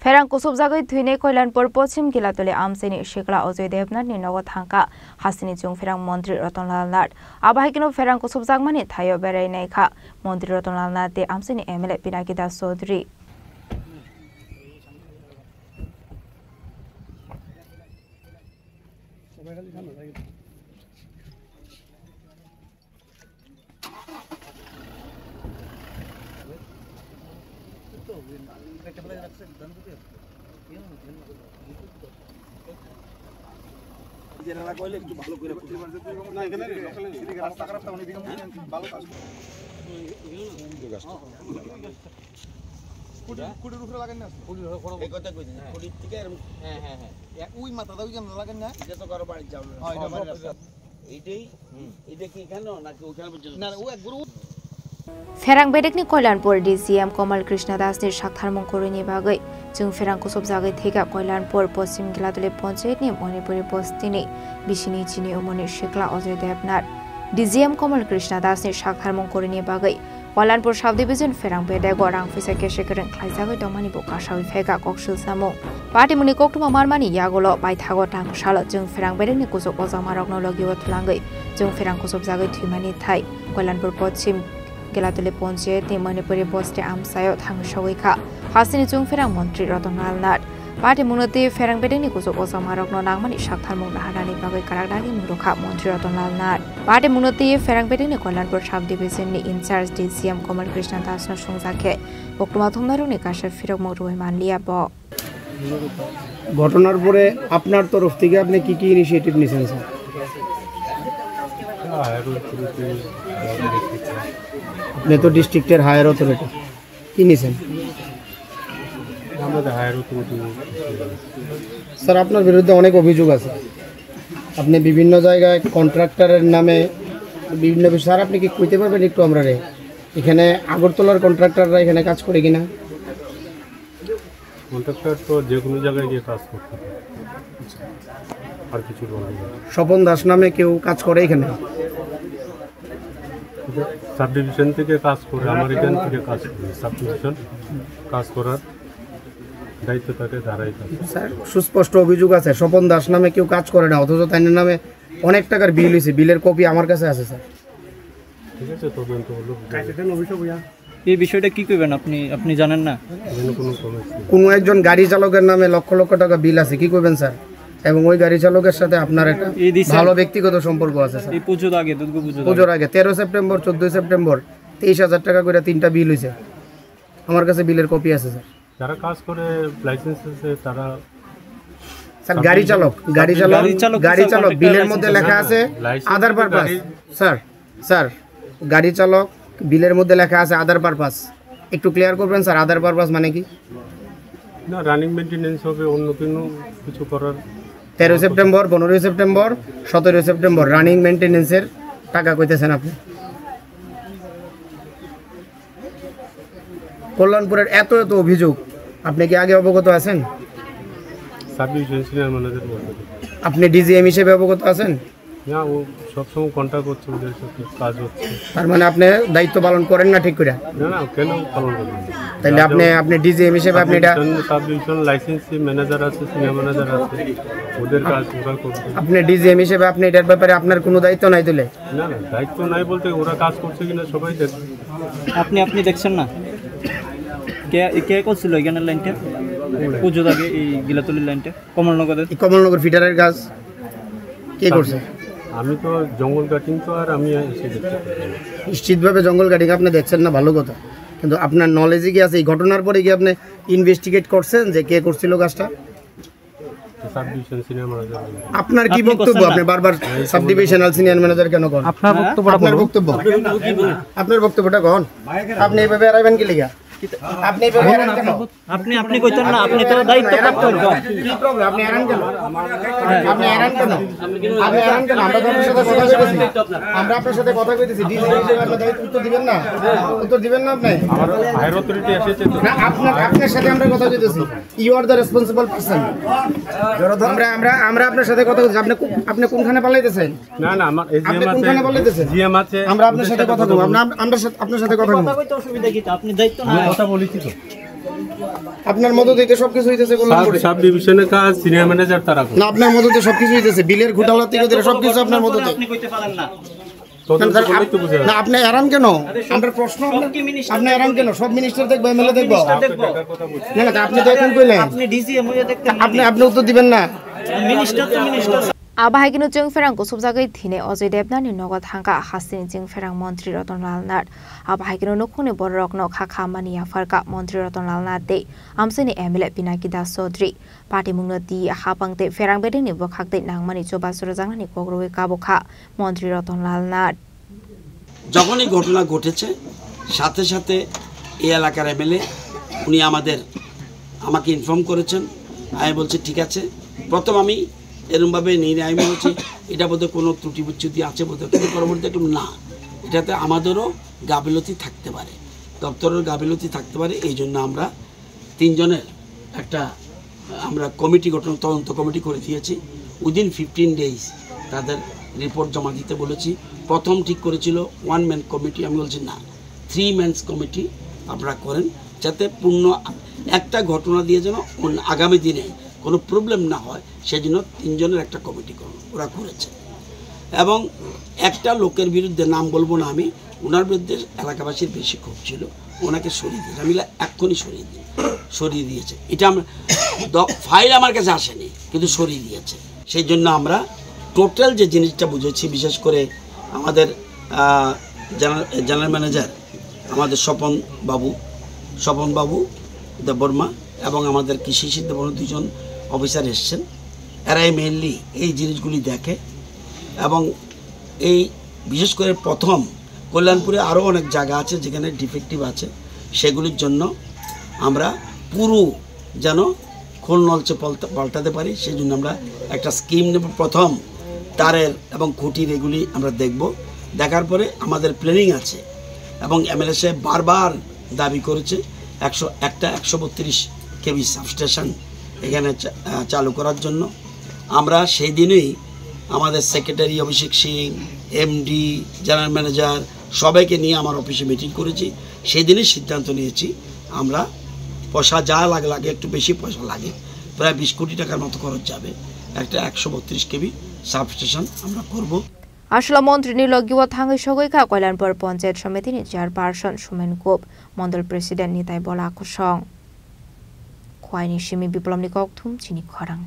फेरां कुसुब जागै थुइने कल्याणपुर पश्चिम गिलातले आमसेनि शेखला अजय देवनाथनि नगद थांका हासिनि जुं फेरां मन्त्री रतनलाल नाथ आबाहायकिनो फेरां कुसुब जागमानि थायो बेरायनायखा मन्त्री रतनलाल नाथ दे आमसेनि एमएलए पिनाकी दास चौधरी फेरां बेडेकनि कल्याणपुर डीसीएम कमल कृष्ण दासनि साक्षारमं करिनि बागै जों फेरां कुसुब जागै थेगा कल्याणपुर पश्चिम गिलातले पञ्चायतनि मणिपुरी बस्तिनि बिसिनि चिनि उमनि शेखला अजय देवनाथ डीसीएम कमल कृष्ण दासनि साक्षारमं करिनि बागै कल्याणपुर साब डिभिजन फेरां बेडेक रां फैसा केसेकरें खायजागै दमानि बकासावि फेगा कक्सिल सामु पार्टीमुनि कोक्टुमा मारमानि यागोलो बायथागो टांगसाल जों फेरां बेडेकनि कुसुब अजामारकनो लगियो थलांगै जों फेरां कुसुब जागै थुइमानि थाय कल्याणपुर पश्चिम गिलातले पञ्चायतनि मणिपुरी बस्ति आमसायाव थांसावैखा हासिनि जुं फेरां मन्त्री रतनलाल नाथ पार्टी मुनति फेरां बेडेकनि कुसुब अजामारकनो नांमानि साक्षारमं नाहादानि बागै काराकदागि मुरुखा मन्त्री रतनलाल नाथ पार्टी मुनति फेरां बेडेकनि कल्याणपुर साब डिभिजननि इनचार्ज डीसीएम कमल कृष्ण दासनो सुंजाखे बक्तमा थमनारुनि काशे फिरक मरुय मानलिया ब ঘটনার পরে আপনার তরফ থেকে আপনি কি কি ইনিশিয়েটিভ নিছেন স্যার? আপনি তো ডিস্ট্রিক্টের হায়ার অথরিটি, কি নিছেন? স্যার আপনার বিরুদ্ধে অনেক অভিযোগ আছে, আপনি বিভিন্ন জায়গায় কন্ট্রাক্টরের নামে বিভিন্ন বিষয়। স্যার আপনি কি কইতে পারবেন একটু আমরা রে এখানে আগরতলার কন্ট্রাক্টররা এখানে কাজ করে কিনা? কন্ট্রাক্টর তো যে কোনো জায়গায় গিয়ে কাজ করতে পারে, আর কিছু বলবো না। স্বপন দাস নামে কেউ কাজ করে এখানে? সাব ডিভিশন থেকে কাজ করে, আমার এখান থেকে কাজ করে, সাব ডিভিশন কাজ করার দায়িত্ব তাকে দাঁড়াই থাকে। স্যার সুস্পষ্ট অভিযোগ আছে স্বপন দাস নামে কেউ কাজ করে না, অথচ তার নামে অনেক টাকার বিল হয়েছে, বিলের কপি আমার কাছে আছে স্যার। ঠিক আছে, তদন্ত হলো। এই বিষয়টা কি করবেন আপনি? আপনি জানেন না? কোনো একজন গাড়ি চালকের নামে লক্ষ লক্ষ টাকা বিল আছে, কি করবেন স্যার? এবং ওই গাড়ি চালকের সাথে আপনার একটা ভালো ব্যক্তিগত সম্পর্ক আছে স্যার। এই পুজোর আগে, পুজোর আগে 13 সেপ্টেম্বর 14 সেপ্টেম্বর 23,000 টাকা করে 3টা বিল হয়েছে, আমার কাছে বিলের কপি আছে স্যার। যারা কাজ করে লাইসেন্স আছে তারা স্যার গাড়ি চালক বিলের মধ্যে লেখা আছে আদার পারপাস। স্যার গাড়ি চালক বিলের মধ্যে লেখা আছে আদার পারপাস, একটু ক্লিয়ার করবেন স্যার আদার পারপাস মানে কি? না, রানিং মেইনটেনেন্স হবে, অন্য কিছু করার। 13 সেপ্টেম্বর 15 সেপ্টেম্বর 17 সেপ্টেম্বর রানিং মেইনটেনেন্সের টাকা কইতেছেন আপনি। কল্যাণপুরের এত অভিযোগ, আপনি কি আগে অবগত আছেন? সাব ডিভিশন সিনিয়র ম্যানেজার বলতে আপনি ডিজিএম হিসেবে অবগত আছেন? না, ও সবসময় কন্ট্যাক্ট করছে, ওদের সাথে কাজ হচ্ছে। তার মানে আপনি দায়িত্ব পালন করেন না ঠিক করে? না, কেন পালন করবেন? তাহলে আপনি ডিজিএম হিসেবে আপনি এটা সাব ডিভিশন লাইসেন্সি ম্যানেজার আছে, সিনিয়র ম্যানেজার আছে, ওদের কাজ ওরা করছে। আপনি ডিজিএম হিসেবে আপনি এটার ব্যাপারে আপনার কোনো দায়িত্ব নাই? তুলে না, দায়িত্ব নাই বলতে ওরা কাজ করছে কিনা সবাই দেখবে। আপনি দেখছেন না? কে করছিল এখানে লাইনটা পুজোর আগে, এই গিলাতলির লাইনটা কমলনগর ফিটারের কাজ কে করছে? আমি তো জঙ্গল কাটিং তো, আর আমি এসে দেখতে নিশ্চিতভাবে জঙ্গল কাটিং আপনি দেখছেন না, ভালো কথা, কিন্তু আপনার নলেজে কি আছে এই ঘটনার পরে কি আপনি ইনভেস্টিগেট করছেন যে কে করছিল কাজটা? Sub division senior manager. আপনার কি বক্তব্য? আপনি বারবার সাব ডিভিশনাল সিনিয়র ম্যানেজার কেন করেন? আপনার বক্তব্যটা কখন? আপনি এইভাবে এড়াইবেন কি লিগা? আপনি আপনি কইতেন না, আপনি তো দায়িত্ব প্রাপ্ত হন। কি প্রবলেম? আপনি এরান কেন? আপনি এরান কেন? আমরা আপনার সাথে কথা কইতেছি, ডিজি হিসেবে আপনি দায়িত্ব উত্তর দিবেন না? উত্তর দিবেন না আপনি? আমার হায়ার অথরিটি এসেছে তো। না, আপনার সাথে আমরা কথা কইতেছি, you are the responsible person. আমরা আপনার সাথে কথা কইতেছি, আপনি কোনখানে পালাইতেছেন? না, আমার আপনি কোনখানে পালাইতেছেন? জিএম আছে, আমরা আপনার সাথে কথা কইব, আমরা আপনার সাথে কথা কইব। কথা কইতে অসুবিধা কি? আপনি দায়িত্ব না কথা বলেছি তো। আপনার মদতে সবকিছু হইতেছে কল্যাণপুরে সাব ডিভিশনের কাজ সিনিয়র ম্যানেজার তারা করে। না আপনার মদতে সবকিছু হইতেছে বিলের ঘোটালা থেকে ধরে সবকিছু আপনার মদতে আপনি কইতে পারেন না তদন্ত করলেই তো বোঝা না আপনি এরান কেন আমরা প্রশ্ন আপনি এরান কেন সব মিনিস্টার দেখবো এমএলএ দেখবো দেখবো না না আপনি তো এখন কইলেন আপনি ডিসিএম হয়ে দেখতেন আপনি উত্তর দিবেন না মিনিস্টার তো minister Abahagino Jungferang Kusubzagai Thine Ozoi Debnani Nogot Hanga Hasini Jungferang Montri Ratonlal Nat Abahagino Nokune Borokno Khakamani Afarka Montri Ratonlal Nat De Amsini Emile Pinaki Das Sodri Party Mungno Di Hapangte Ferang Bedini Bokhakte Nangmani Choba Surajangani Kogroi Kabokha Montri Ratonlal Nat যখনই ঘটনা ঘটেছে সাথে সাথে এই এলাকার MLA উনি আমাকে inform করেছেন আমি বলছি ঠিক আছে প্রথম আমি এরকমভাবে নিয়ে আমি বলছি এটা বোধহয় কোনো ত্রুটি বিচ্যুতি আছে বোধহয় কিন্তু পরবর্তী দেখলাম না এটাতে আমাদেরও গাফিলতি থাকতে পারে দপ্তরের গাফিলতি থাকতে পারে এই জন্য আমরা তিনজনের একটা আমরা কমিটি গঠন তদন্ত কমিটি করে দিয়েছি উইদিন 15 ডেজ তাদের রিপোর্ট জমা দিতে বলেছি প্রথম ঠিক করেছিল 1 ম্যান কমিটি আমি বলছি না 3 ম্যানস কমিটি আপনারা করেন যাতে পূর্ণ একটা ঘটনা দিয়ে যেন আগামী দিনে কোনো প্রবলেম না হয় সেজন্য তিনজনের একটা কমিটি ওরা করেছে এবং একটা লোকের বিরুদ্ধে নাম বলবো না আমি ওনার বিরুদ্ধে এলাকাবাসীর বেশি ক্ষোভ ছিল ওনাকে সরিয়ে দিয়েছে আমি এক্ষুনি সরিয়ে দিয়েছে এটা ফাইল আমার কাছে আসেনি কিন্তু সরিয়ে দিয়েছে সেই জন্য আমরা টোটাল যে জিনিসটা বুঝেছি বিশেষ করে আমাদের জেনারেল ম্যানেজার আমাদের স্বপন বাবু দেববর্মা এবং আমাদের কৃষি সিদ্ধবর্মা দুজন অফিসার এসছেন এরাই মেইনলি এই জিনিসগুলি দেখে এবং এই বিশেষ করে প্রথম কল্যাণপুরে আরও অনেক জায়গা আছে যেখানে ডিফেক্টিভ আছে সেগুলির জন্য আমরা পুরো যেন খোল নলচে পাল্টাতে পারি সেই জন্য আমরা একটা স্কিম নেব প্রথম তারের এবং খুঁটির এগুলি আমরা দেখব দেখার পরে আমাদের প্ল্যানিং আছে এবং এমএলএ সাহেব বারবার দাবি করেছে 132 কেভি সাবস্টেশন এখানে চালু করার জন্য আমরা সেই দিনেই আমাদের সেক্রেটারি অভিষেক সিং এমডি জেনারেল ম্যানেজার সবাইকে নিয়ে আমার অফিসে মিটিং করেছি সেই দিনই সিদ্ধান্ত নিয়েছি আমরা পয়সা যা লাগে একটু বেশি পয়সা লাগে প্রায় 20 কোটি টাকার মতো খরচ যাবে একটা 132 কেভি সাবস্টেশন আমরা করব আসলা মন্ত্রী নিলগিও থাঙ্গি সগৈখা কল্যাণপুর পঞ্চায়েত সমিতির চেয়ারপারসন সুমেন গোপ মন্ডল প্রেসিডেন্ট নিতাই বলা আকসং খোয়াইনি সিমি বিপ্লবনী ককথুম চিনি খরাং